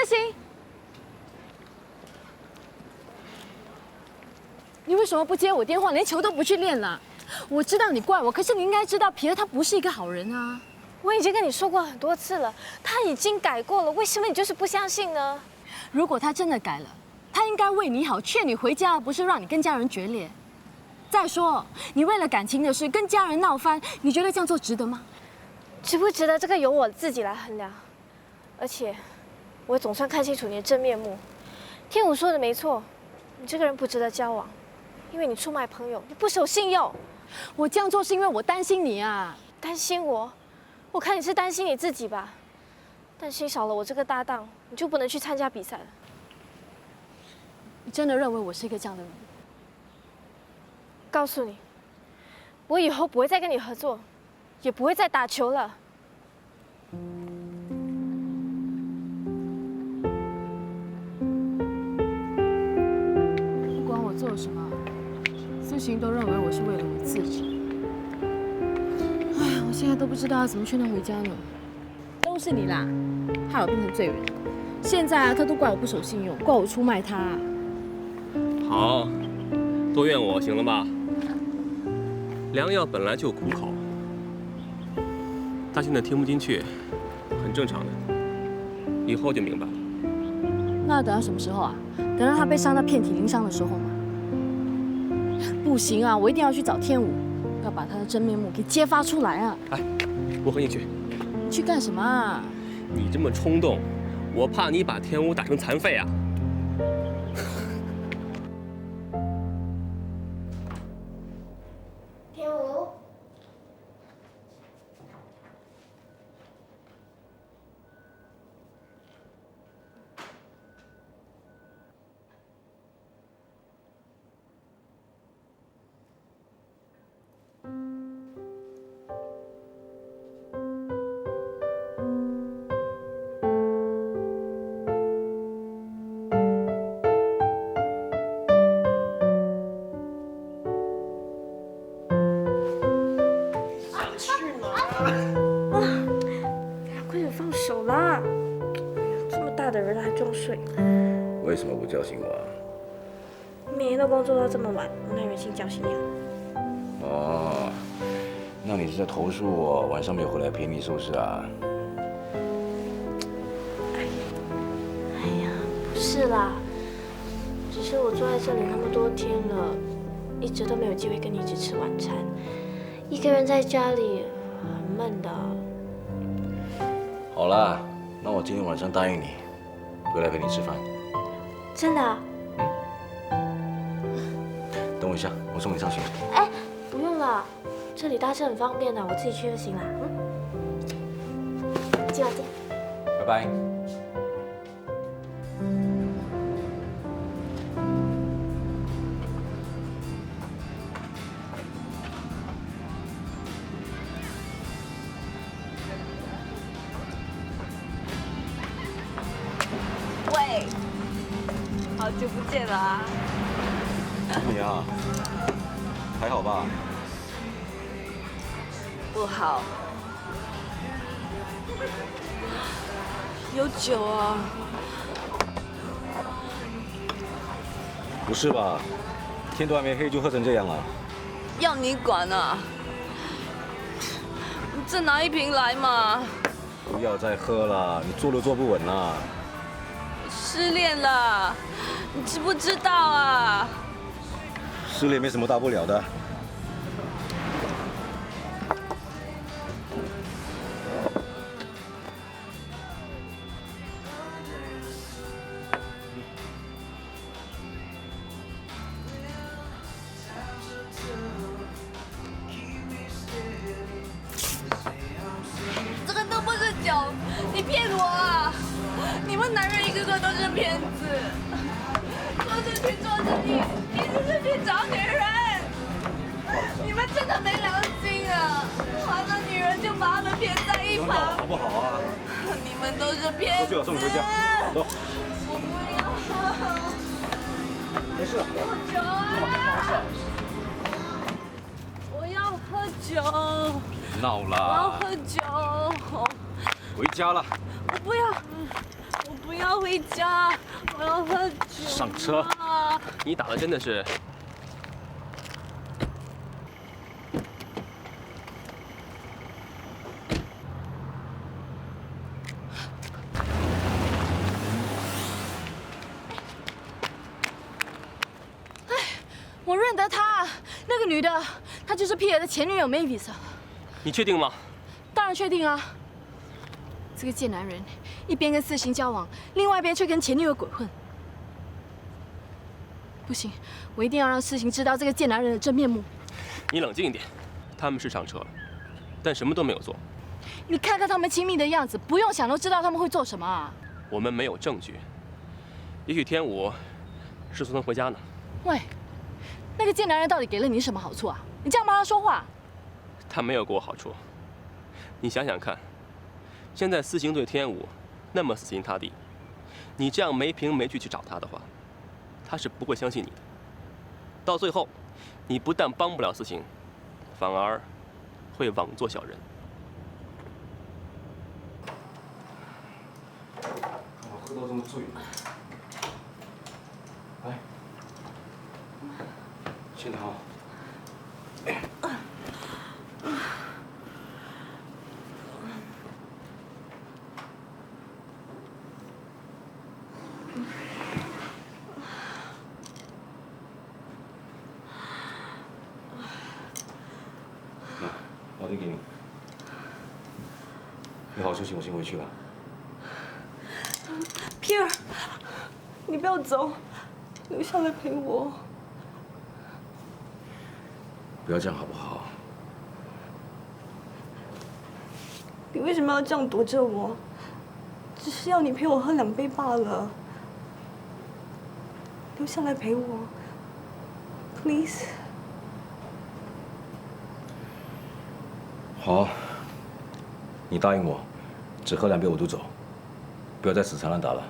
思行，你为什么不接我电话，连球都不去练了？我知道你怪我，可是你应该知道，皮儿他不是一个好人啊。我已经跟你说过很多次了，他已经改过了，为什么你就是不相信呢？如果他真的改了，他应该为你好，劝你回家，而不是让你跟家人决裂。再说，你为了感情的事跟家人闹翻，你觉得这样做值得吗？值不值得，这个由我自己来衡量。而且，我总算看清楚你的真面目。天武说的没错，你这个人不值得交往，因为你出卖朋友，你不守信用。我这样做是因为我担心你啊。担心我？我看你是担心你自己吧。担心少了我这个搭档，你就不能去参加比赛了。你真的认为我是一个这样的人？告诉你，我以后不会再跟你合作，也不会再打球了。不管我做什么，思行都认为我是为了我自己。哎，我现在都不知道要怎么劝他回家呢。都是你啦，害我变成罪人。现在啊，他都怪我不守信用，怪我出卖他。好，都怨我，行了吧？良药本来就苦口，他现在听不进去，很正常的，以后就明白了。那要等到什么时候啊？等到他被伤到遍体鳞伤的时候吗？不行啊，我一定要去找天武，要把他的真面目给揭发出来啊！哎，我和你去。你去干什么啊？你这么冲动，我怕你把天武打成残废啊！天武，快点放手啦！这么大的人了还装睡，为什么不叫醒我啊？每天都工作到这么晚，我哪忍心叫醒你啊？哦，那你是在投诉我晚上没有回来陪你，是不是啊？哎呀，不是啦，只是我坐在这里那么多天了，一直都没有机会跟你一起吃晚餐，一个人在家里很闷的。好啦，那我今天晚上答应你，回来陪你吃饭。真的啊？等我一下，我送你上学。哎，不用了，这里搭车很方便的，我自己去就行了。今晚见。拜拜。喂，好久不见了啊！你啊，还好吧？不好，有酒啊！不是吧？天都还没黑就喝成这样了？要你管啊！你再拿一瓶来嘛！不要再喝了，你坐都坐不稳了。失恋了，你知不知道啊？失恋没什么大不了的。这个都不是酒，你骗我啊！你们男人一个个都是骗子，说是去做生意，其实是去找女人。你们真的没良心啊！完了女人就把他们骗在一旁，好不好啊？你们都是骗子。喝酒送你回家，走。我不要，没事。喝酒啊！我要喝酒。闹我要啦，喝酒。回家了。我不要，我不要。要回家，我要喝酒。上车！你打的真的是。我认得她，那个女的，她就是皮尔的前女友 Mavis。你确定吗？当然确定啊！这个贱男人一边跟四星交往，另外一边却跟前女友鬼混。不行，我一定要让四星知道这个贱男人的真面目。你冷静一点，他们是上车了，但什么都没有做。你看看他们亲密的样子，不用想都知道他们会做什么啊！我们没有证据，也许天武是送他回家呢。喂，那个贱男人到底给了你什么好处啊？你这样帮他说话？他没有给我好处。你想想看，现在四星对天武那么死心塌地，你这样没凭没据去找他的话，他是不会相信你的。到最后，你不但帮不了四星，反而会枉做小人。我喝到这么醉了。来，先躺好。老弟给你，你好好休息，我先回去了。皮尔，你不要走，留下来陪我。不要这样好不好？你为什么要这样躲着我？只是要你陪我喝2杯罢了。留下来陪我 ，please。好，你答应我，只喝2杯我就走，不要再死缠烂打了。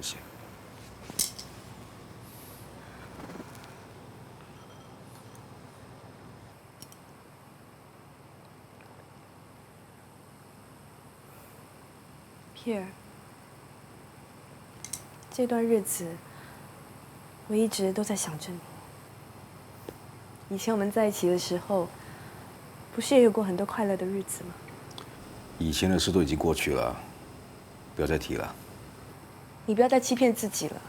谢谢。皮尔，这段日子，我一直都在想着你。以前我们在一起的时候，不是也有过很多快乐的日子吗？以前的事都已经过去了，不要再提了。你不要再欺骗自己了。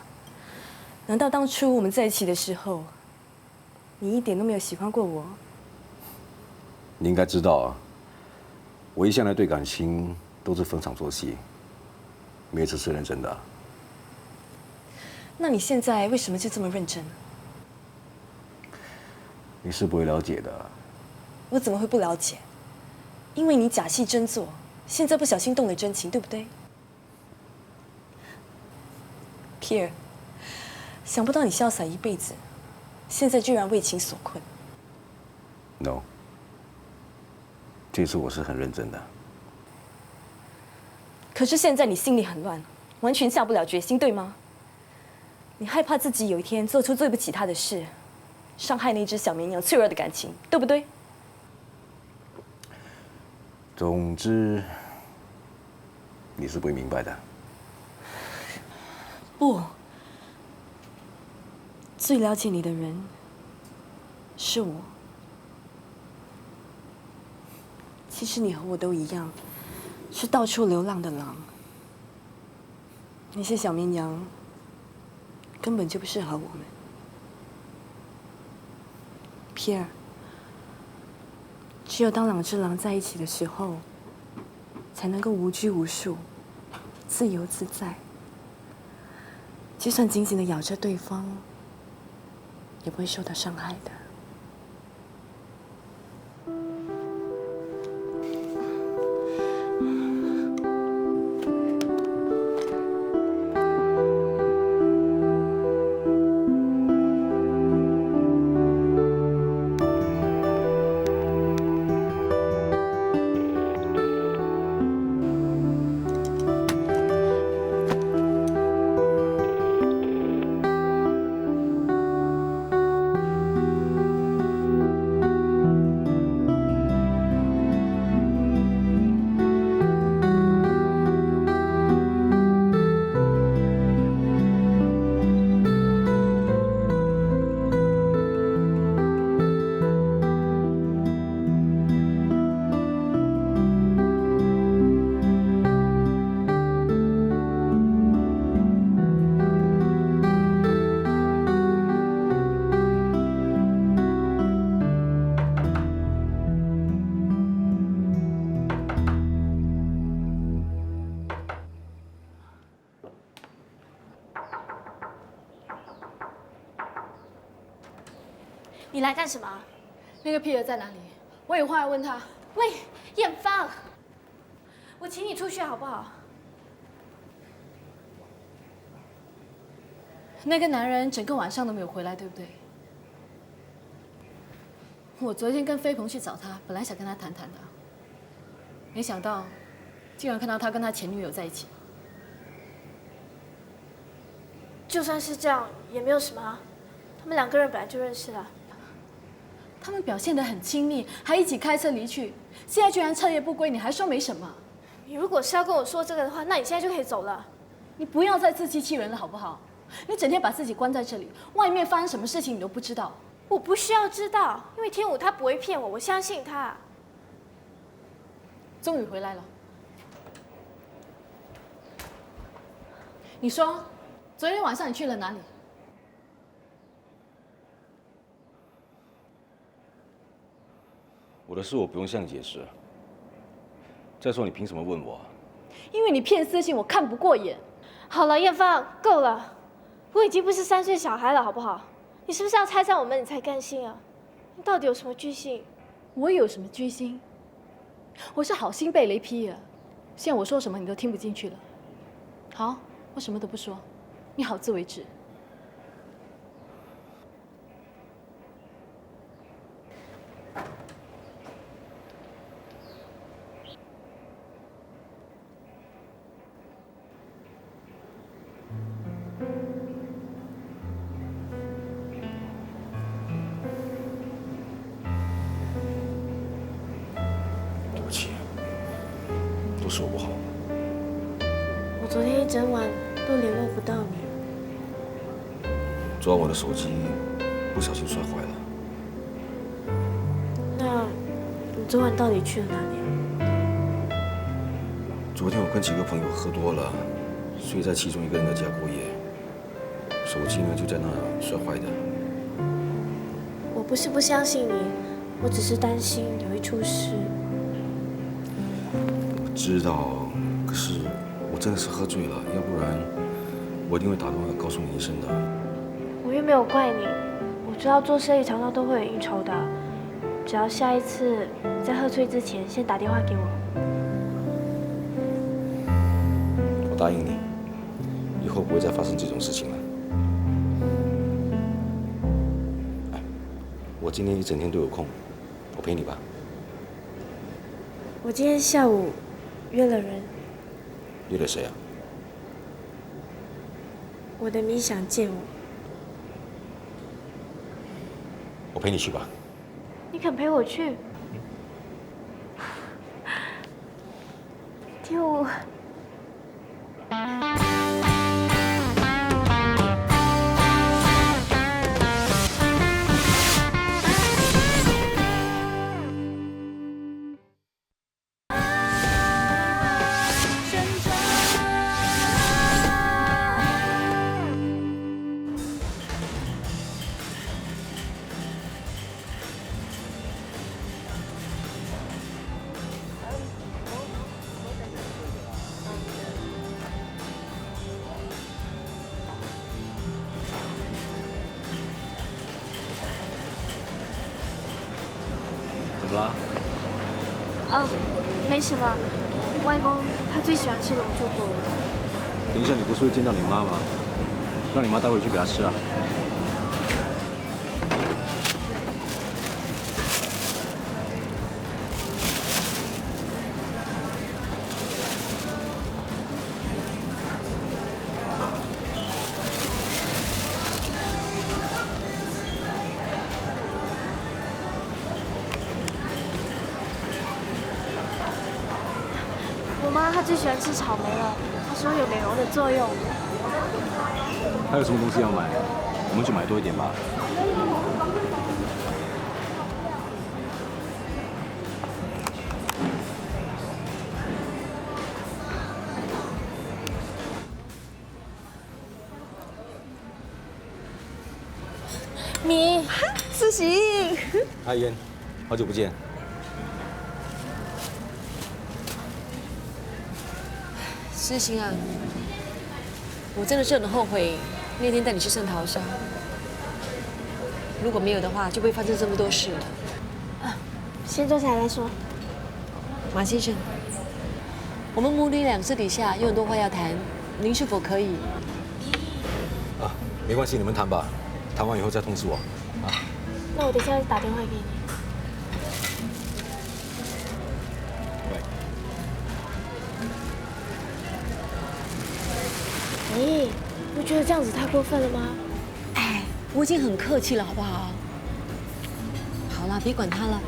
难道当初我们在一起的时候，你一点都没有喜欢过我？你应该知道啊，我一向来对感情都是逢场作戏，没一次是认真的啊。那你现在为什么就这么认真？你是不会了解的。我怎么会不了解？因为你假戏真做，现在不小心动了真情，对不对？皮尔，想不到你潇洒一辈子，现在居然为情所困。No， 这次我是很认真的。可是现在你心里很乱，完全下不了决心，对吗？你害怕自己有一天做出对不起他的事，伤害那只小绵羊脆弱的感情，对不对？总之，你是不会明白的。不，最了解你的人是我。其实你和我都一样，是到处流浪的狼。那些小绵羊根本就不适合我们。皮尔，只有当两只狼在一起的时候，才能够无拘无束、自由自在。就算紧紧地咬着对方，也不会受到伤害的。你来干什么？那个皮尔在哪里？我有话要问他。喂，艳芳，我请你出去好不好？那个男人整个晚上都没有回来，对不对？我昨天跟飞鹏去找他，本来想跟他谈谈的，没想到竟然看到他跟他前女友在一起。就算是这样，也没有什么啊。他们两个人本来就认识了。他们表现得很亲密，还一起开车离去，现在居然彻夜不归，你还说没什么？你如果是要跟我说这个的话，那你现在就可以走了。你不要再自欺欺人了，好不好？你整天把自己关在这里，外面发生什么事情你都不知道。我不需要知道，因为天武他不会骗我，我相信他。终于回来了。你说，昨天晚上你去了哪里？我的事我不用向你解释。再说，你凭什么问我？因为你骗私信，我看不过眼。好了，艳芳，够了，我已经不是3岁小孩了，好不好？你是不是要拆散我们，你才甘心啊？你到底有什么居心？我有什么居心？我是好心被雷劈了，现在我说什么你都听不进去了。好，我什么都不说，你好自为之。对不起，都是我不好。我昨天一整晚都联络不到你。昨晚我的手机不小心摔坏了。那你昨晚到底去了哪里？昨天我跟几个朋友喝多了，睡在其中一个人的家过夜，手机呢就在那摔坏的。我不是不相信你，我只是担心你会出事。我知道，可是我真的是喝醉了，要不然我一定会打电话告诉你一声的。我又没有怪你，我知道做生意常常都会有应酬的，只要下一次你在喝醉之前先打电话给我。我答应你，以后不会再发生这种事情了。哎，我今天一整天都有空，我陪你吧。我今天下午约了人，约了谁啊？我的迷想见我，我陪你去吧。你肯陪我去？天武。了？哦，没什么。外公他最喜欢吃龙珠果了。等一下你不是会见到你妈吗？让你妈带回去给她吃啊。我妈她最喜欢吃草莓了，她说有美容的作用。还有什么东西要买？我们去买多一点吧。米，思行，阿烟，好久不见。思行啊，我真的是很后悔那天带你去圣淘沙。如果没有的话，就不会发生这么多事了。先坐下来说。马先生，我们母女俩私底下有很多话要谈，您是否可以？啊，没关系，你们谈吧，谈完以后再通知我。啊。那我等一下打电话给你。咦，不觉得这样子太过分了吗？哎，我已经很客气了，好不好？好啦，别管他了，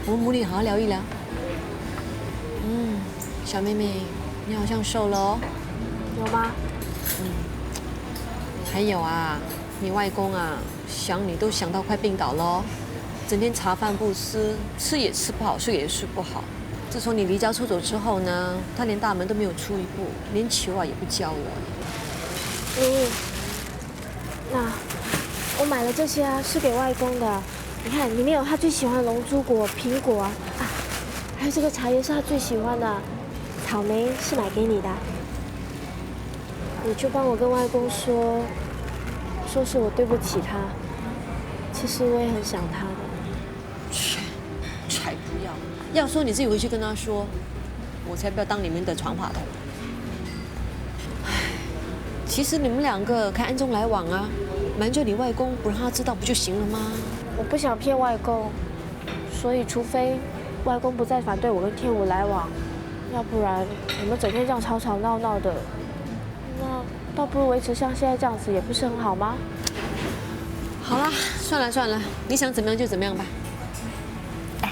我们母女好好聊一聊。小妹妹，你好像瘦了哦。有吗？还有啊，你外公啊，想你都想到快病倒了哦，整天茶饭不思，吃也吃不好，睡也睡不好。自从你离家出走之后呢，他连大门都没有出一步，连球啊也不教了。那我买了这些啊，是给外公的。你看，里面有他最喜欢的龙珠果、苹果啊，还有这个茶叶是他最喜欢的，草莓是买给你的。你就帮我跟外公说，说是我对不起他。其实我也很想他的。才不要！要说你自己回去跟他说，我才不要当你们的传话筒。其实你们两个可以暗中来往啊，瞒着你外公不让他知道不就行了吗？我不想骗外公，所以除非外公不再反对我跟天武来往，要不然我们整天这样吵吵闹闹的，那倒不如维持像现在这样子，也不是很好吗？好啦，算了算了，你想怎么样就怎么样吧。哎，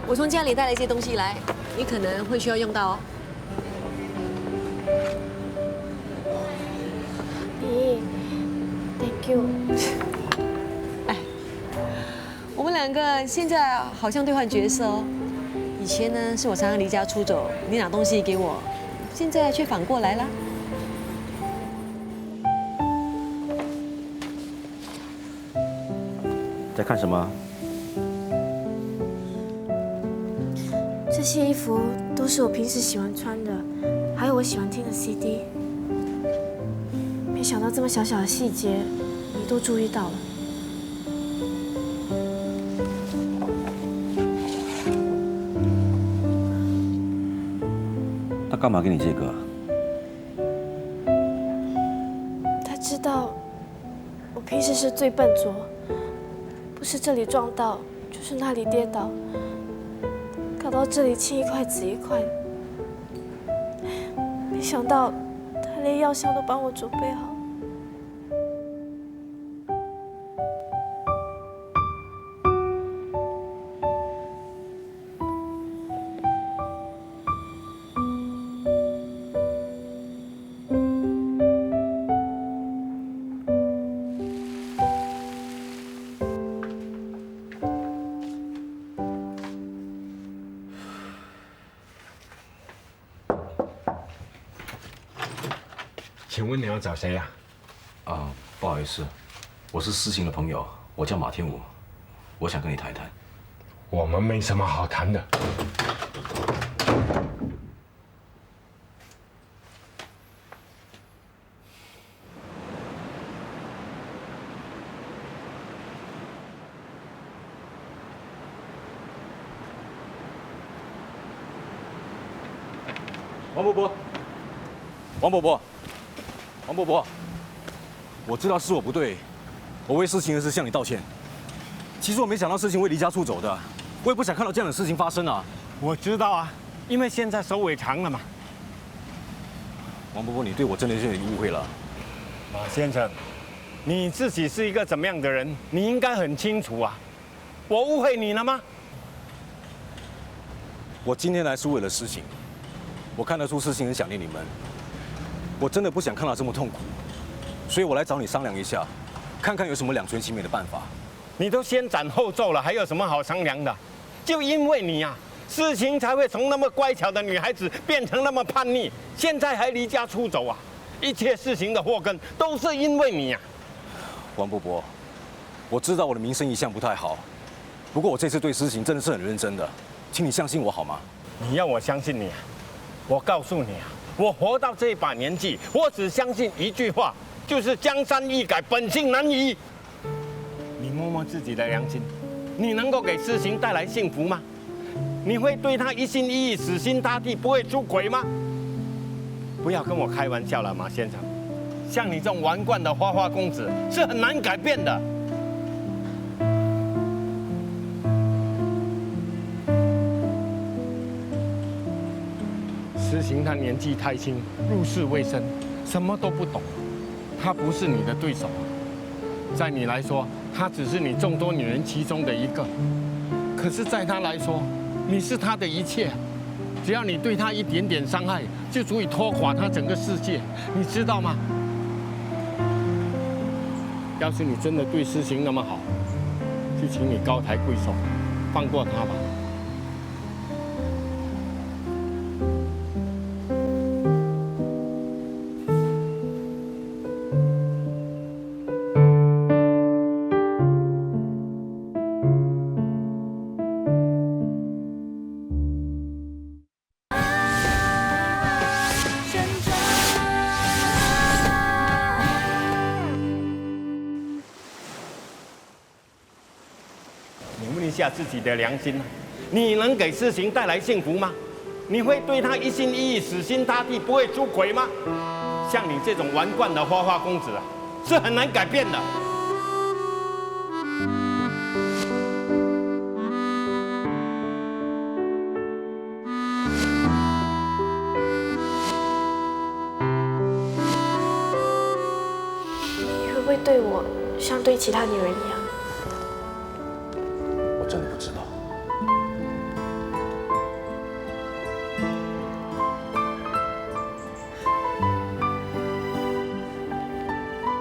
我从家里带了一些东西来，你可能会需要用到哦。咦 ，Thank you。哎，我们两个现在好像兑换角色哦。以前呢是我常常离家出走，你拿东西给我，现在却反过来了。在看什么？这些衣服都是我平时喜欢穿的，还有我喜欢听的 CD。没想到这么小小的细节，你都注意到了。他干嘛给你这个？他知道我平时是最笨拙，不是这里撞到，就是那里跌倒，搞到这里青一块紫一块。没想到他连药箱都帮我准备好。请问你要找谁呀？啊，不好意思，我是思行的朋友，我叫马天武，我想跟你谈一谈。我们没什么好谈的。王伯伯，王伯伯，王伯伯，我知道是我不对，我为事情的事向你道歉。其实我没想到事情会离家出走的，我也不想看到这样的事情发生啊。我知道啊，因为现在收尾长了嘛。王伯伯，你对我真的是有点误会了。马先生，你自己是一个怎么样的人，你应该很清楚啊。我误会你了吗？我今天来是为了事情，我看得出事情很想念你们，我真的不想看到这么痛苦，所以我来找你商量一下，看看有什么两全其美的办法。你都先斩后奏了，还有什么好商量的？就因为你啊，事情才会从那么乖巧的女孩子变成那么叛逆，现在还离家出走啊！一切事情的祸根都是因为你啊！王伯伯，我知道我的名声一向不太好，不过我这次对事情真的是很认真的，请你相信我好吗？你要我相信你啊？我告诉你啊，我活到这把年纪，我只相信一句话，就是江山易改，本性难移。你摸摸自己的良心，你能够给事情带来幸福吗？你会对他一心一意、死心塌地，不会出轨吗？不要跟我开玩笑了，马先生。像你这种顽惯的花花公子是很难改变的。施行他年纪太轻，入世未深，什么都不懂，他不是你的对手。在你来说，她只是你众多女人其中的一个，可是，在他来说，你是他的一切。只要你对他一点点伤害，就足以拖垮他整个世界，你知道吗？要是你真的对诗情那么好，就请你高抬贵手，放过他吧。你问一下自己的良心啊，你能给事情带来幸福吗？你会对他一心一意、死心塌地，不会出轨吗？像你这种顽惯的花花公子啊，是很难改变的。你会不会对我像对其他女人一样？我真的不知道。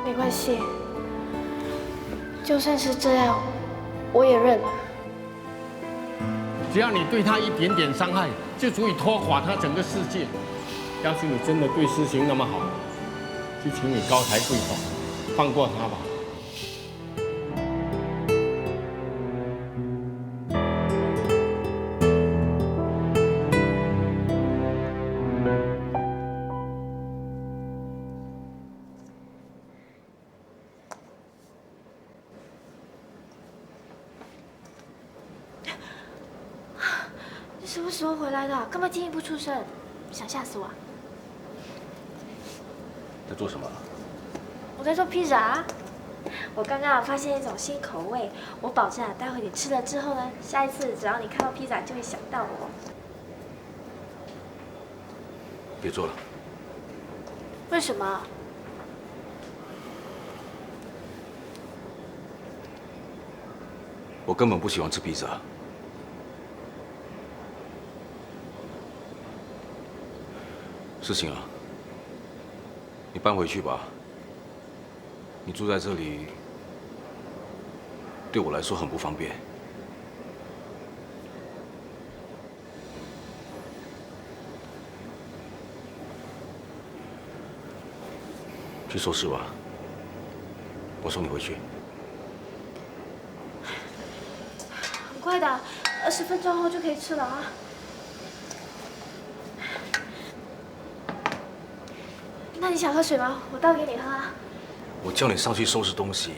没关系，就算是这样，我也认了。只要你对他一点点伤害，就足以拖垮他整个世界。要是你真的对诗情那么好，就请你高抬贵手，放过他吧。你什么时候回来的？干嘛轻易不出声？想吓死我啊！在做什么？我在做披萨。我刚刚发现一种新口味，我保证啊，待会你吃了之后呢，下一次只要你看到披萨就会想到我。别做了。为什么？我根本不喜欢吃披萨。事情啊，你搬回去吧。你住在这里，对我来说很不方便。去收拾吧，我送你回去。很快的，20分钟后就可以吃了啊。那你想喝水吗？我倒给你喝啊。我叫你上去收拾东西。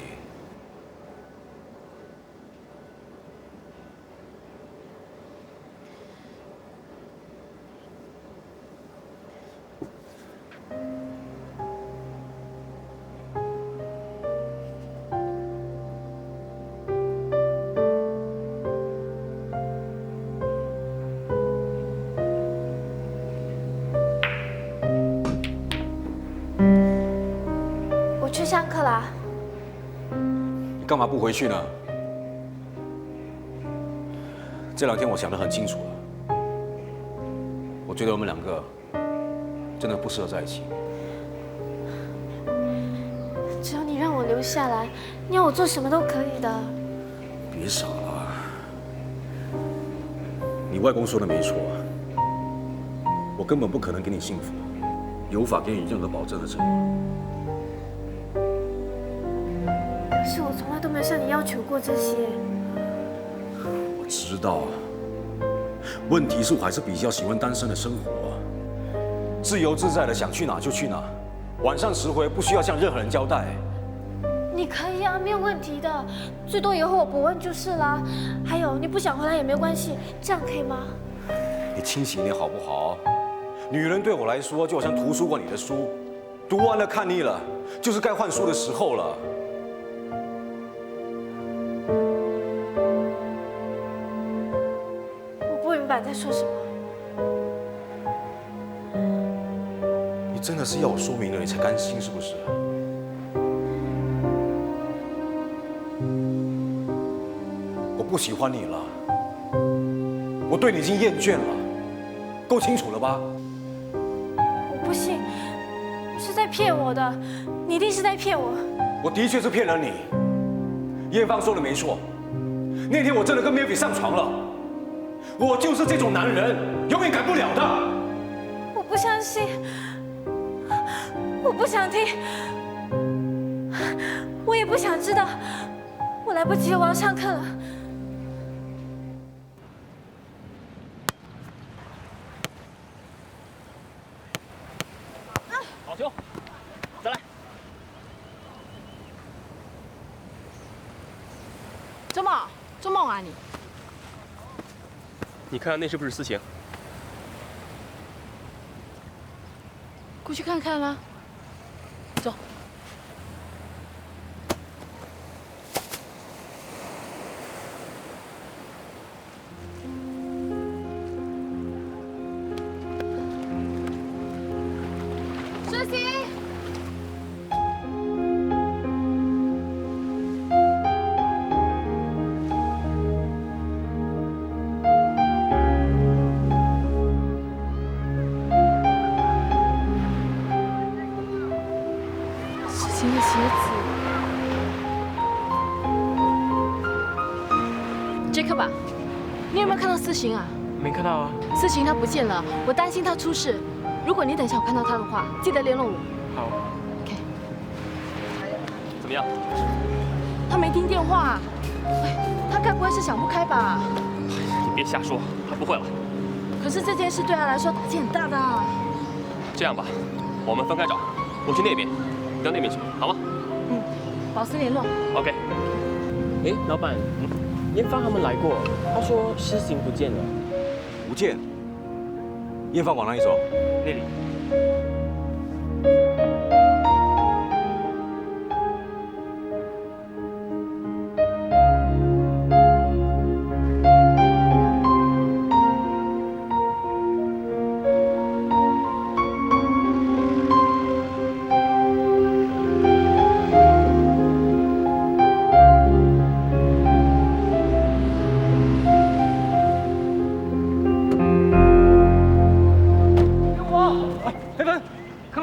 啦。你干嘛不回去呢？这2天我想得很清楚了，我觉得我们2个真的不适合在一起。只要你让我留下来，你要我做什么都可以的。别傻了，你外公说的没错，我根本不可能给你幸福，也无法给你任何保证的承诺。可是我从来都没有向你要求过这些。我知道，问题是我还是比较喜欢单身的生活，自由自在的想去哪就去哪，晚上迟回不需要向任何人交代。你可以啊，没有问题的，最多以后我不问就是啦。还有，你不想回来也没关系，这样可以吗？你清醒一点好不好？女人对我来说就好像图书馆里的书，读完了看腻了，就是该换书的时候了。我不明白你在说什么。你真的是要我说明了你才甘心是不是？我不喜欢你了，我对你已经厌倦了，够清楚了吧？我不信，你是在骗我的，你一定是在骗我。我的确是骗了你。叶芳说的没错，那天我真的跟 Melvin 上床了，我就是这种男人，永远改不了的。我不相信，我不想听，我也不想知道。我来不及了，我要上课了。好球，再来。做梦啊你！你看那是不是私情？过去看看啦。走。诗欣。的鞋子，杰克吧，你有没有看到思行啊？没看到啊。思行他不见了，我担心他出事。如果你等一下有看到他的话，记得联络我。好。OK。怎么样？他没听电话。哎，他该不会是想不开吧？你别瞎说，他不会了。可是这件事对他来说打击很大的啊。这样吧，我们分开找，我去那边。你到那边去，好吗？嗯，保持联络。OK。哎，老板，燕芳他们来过，他说诗行不见了。不见。燕芳往哪里走？那里。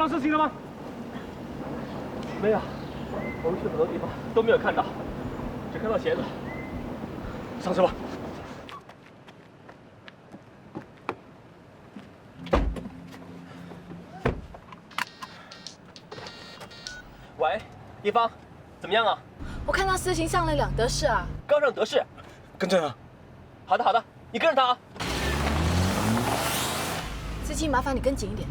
事情了吗？没有，我们去很多地方都没有看到，只看到鞋子。上车吧。喂，一方，怎么样啊？我看到思行上了2德士啊。刚上德士。跟着呢。好的好的，你跟着他啊。司机，麻烦你跟紧一点。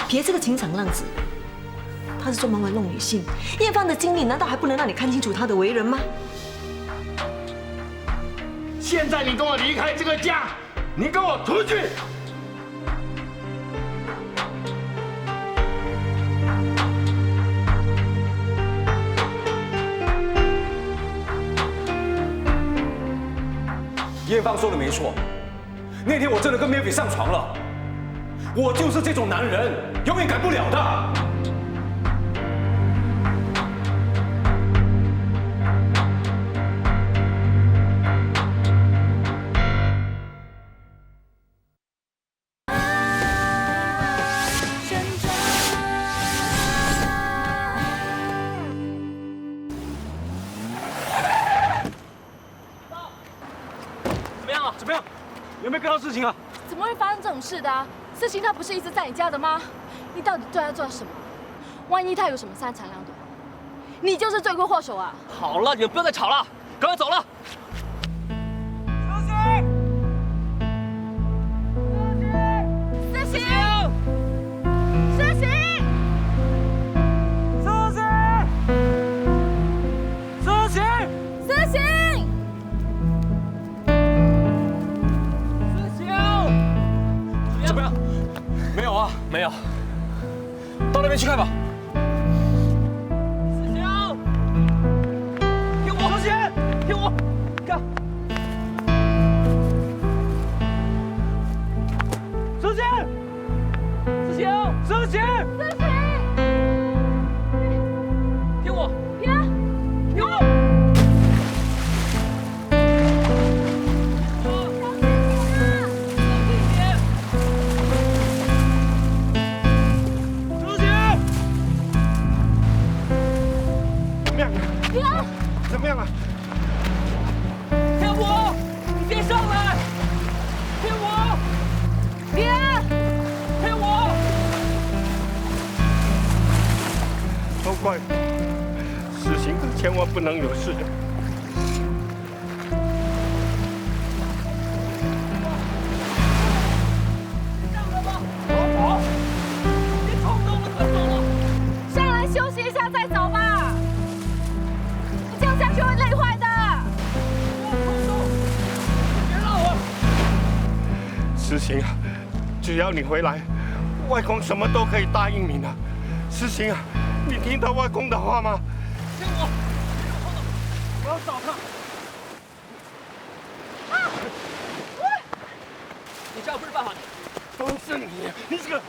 别这个情场浪子，他是专门玩弄女性。艳芳的经历难道还不能让你看清楚他的为人吗？现在你跟我离开这个家，你跟我出去！艳芳说的没错，那天我真的跟 Melvin 上床了。我就是这种男人，永远改不了的。怎么样？有没有看到事情啊？怎么会发生这种事的啊？思琴她不是一直在你家的吗？你到底对她做了什么？万一她有什么三长两短，你就是罪魁祸首啊！好了，你们不要再吵了，赶快走了。没有，到那边去看吧。思晴，听我，思晴，听我，干！思晴，思晴，思晴，思晴，听我，别，听我。怎么样了？天武，你别上来！天武，别！天武，都怪实行的，千万不能有事。上来吧，走！别冲动了，快走了！上来休息一下再走吧。下去会累坏的。别让我！思晴啊，只要你回来，外公什么都可以答应你的。思晴啊，你听到外公的话吗？听我，我要找他。你这样不是办法的。都是你，你这个！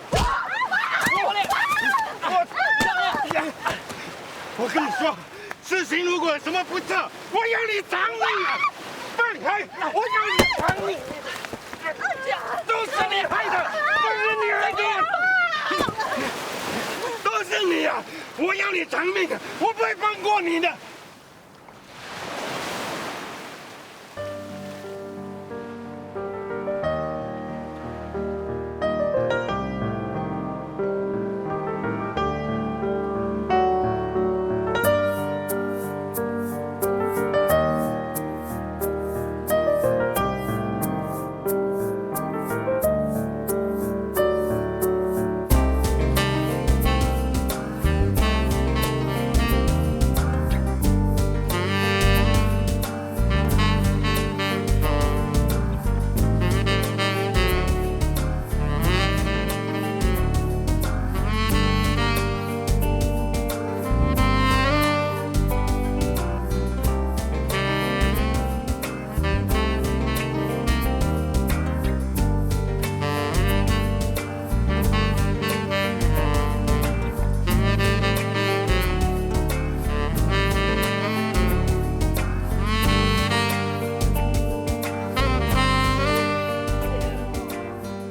我跟你说。事情如果有什么不测，我要你偿命啊！放开！我要你偿命！都是你害的，都是你害的，都是你啊！我要你偿命啊！我不会放过你的。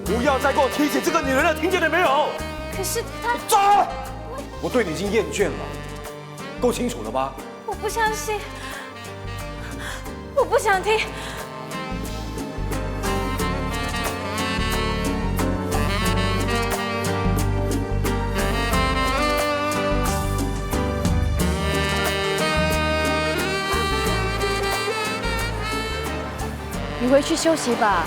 不要再给我提起这个女人了，听见了没有？可是他……走！我对你已经厌倦了，够清楚了吧？我不相信，我不想听。你回去休息吧。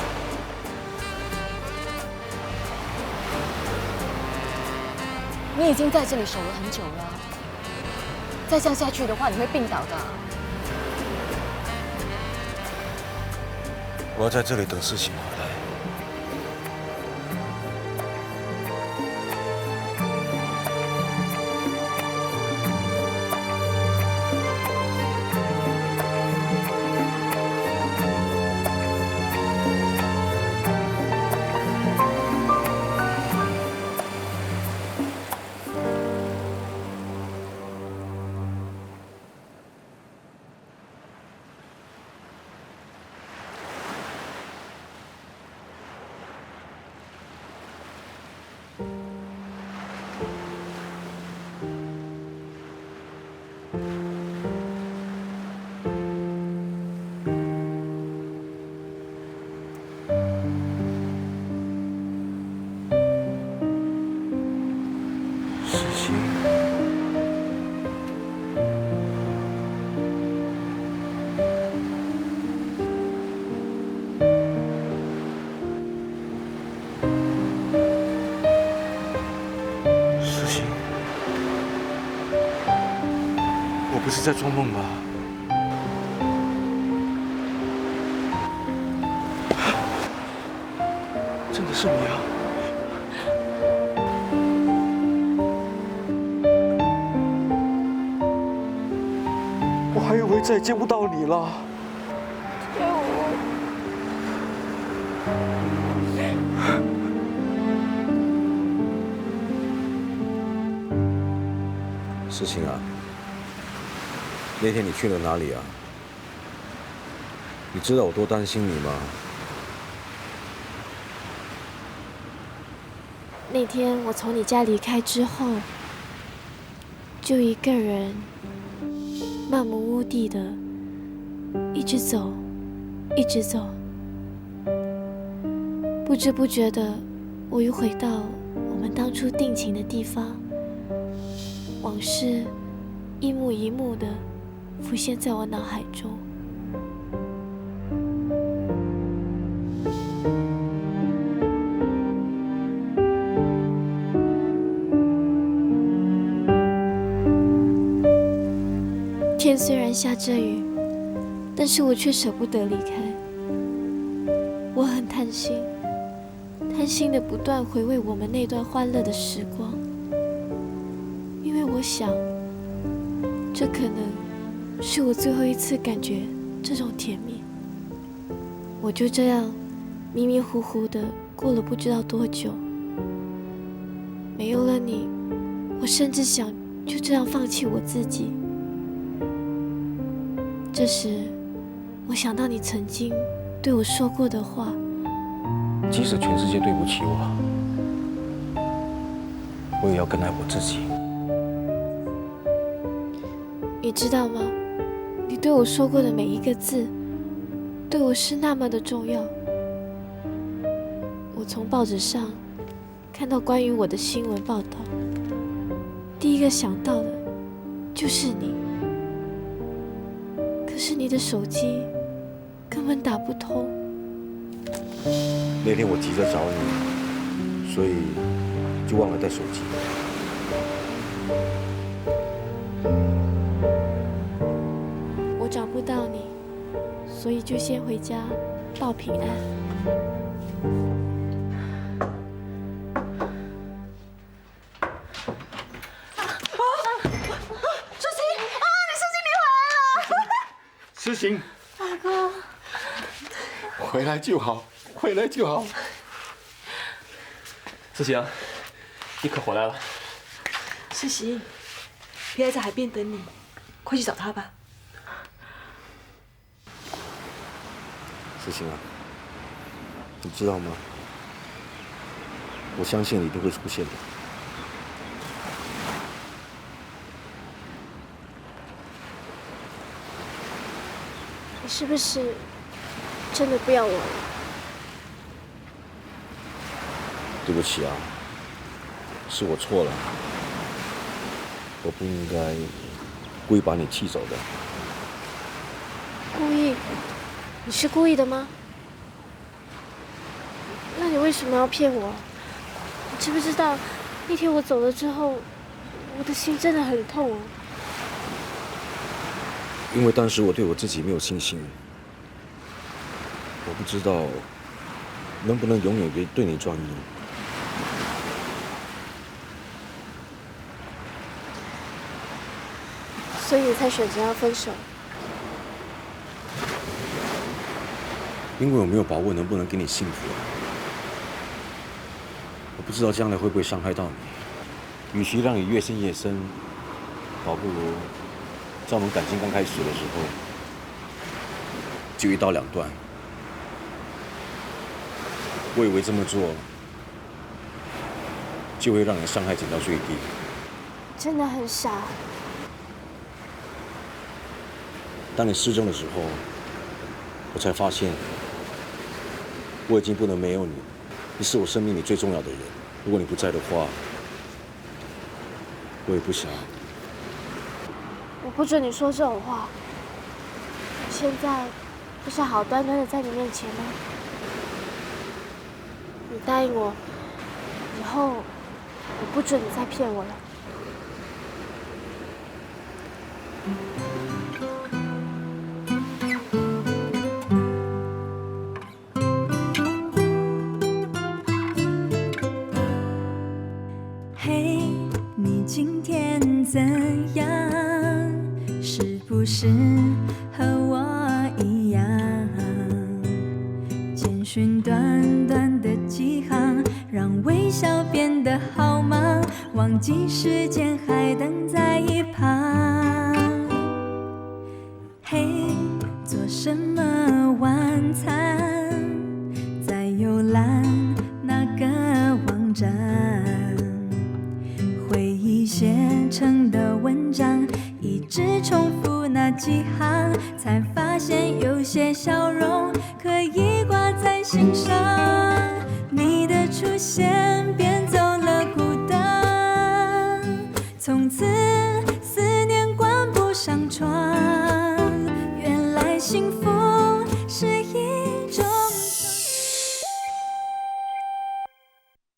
你已经在这里守了很久了，再这样下去的话，你会病倒的。我要在这里等事情回来。不是在做梦吧？真的是你啊！我还以为再也见不到你了。事情啊。那天你去了哪里啊？你知道我多担心你吗？那天我从你家离开之后，就一个人漫无目的的一直走，一直走，不知不觉的我又回到我们当初定情的地方，往事一幕一幕的浮现在我脑海中。天虽然下着雨，但是我却舍不得离开。我很贪心，贪心的不断回味我们那段欢乐的时光，因为我想，这可能是我最后一次感觉这种甜蜜。我就这样迷迷糊糊的过了不知道多久，没有了你，我甚至想就这样放弃我自己。这时，我想到你曾经对我说过的话，即使全世界对不起我，我也要更爱我自己。你知道吗？你对我说过的每一个字，对我是那么的重要。我从报纸上看到关于我的新闻报道，第一个想到的就是你。可是你的手机根本打不通。那天我急着找你，所以就忘了带手机。我找不到你，所以就先回家报平安。痴情，大哥，回来就好，回来就好。思行，你可回来了。世行，皮还在海边等你，快去找他吧。事情啊，你知道吗？我相信你一定会出现的。你是不是真的不要我了？对不起啊，是我错了，我不应该故意把你气走的。故意？你是故意的吗？为什么要骗我？你知不知道，那天我走了之后，我的心真的很痛。因为当时我对我自己没有信心，我不知道能不能永远对你专一。所以你才选择要分手。因为我没有把握能不能给你幸福，我不知道将来会不会伤害到你。与其让你越陷越深，倒不如在我们感情刚开始的时候就一刀两断。我以为这么做就会让你的伤害减到最低。真的很傻。当你失踪的时候，我才发现我已经不能没有你，你是我生命里最重要的人。如果你不在的话，我也不想。我不准你说这种话。你现在不是好端端的在你面前吗？你答应我，以后我不准你再骗我了。嘿，你今天怎样？是不是和我一样？简讯短短的几行，让微笑变得好忙，忘记时间还等在一旁。嘿，做什么晚餐？在游览哪个网站？回忆写成的文章，一直重复那几行，才发现有些笑容可以挂在心上。你的出现变走了孤单，从此思念关不上窗。原来幸福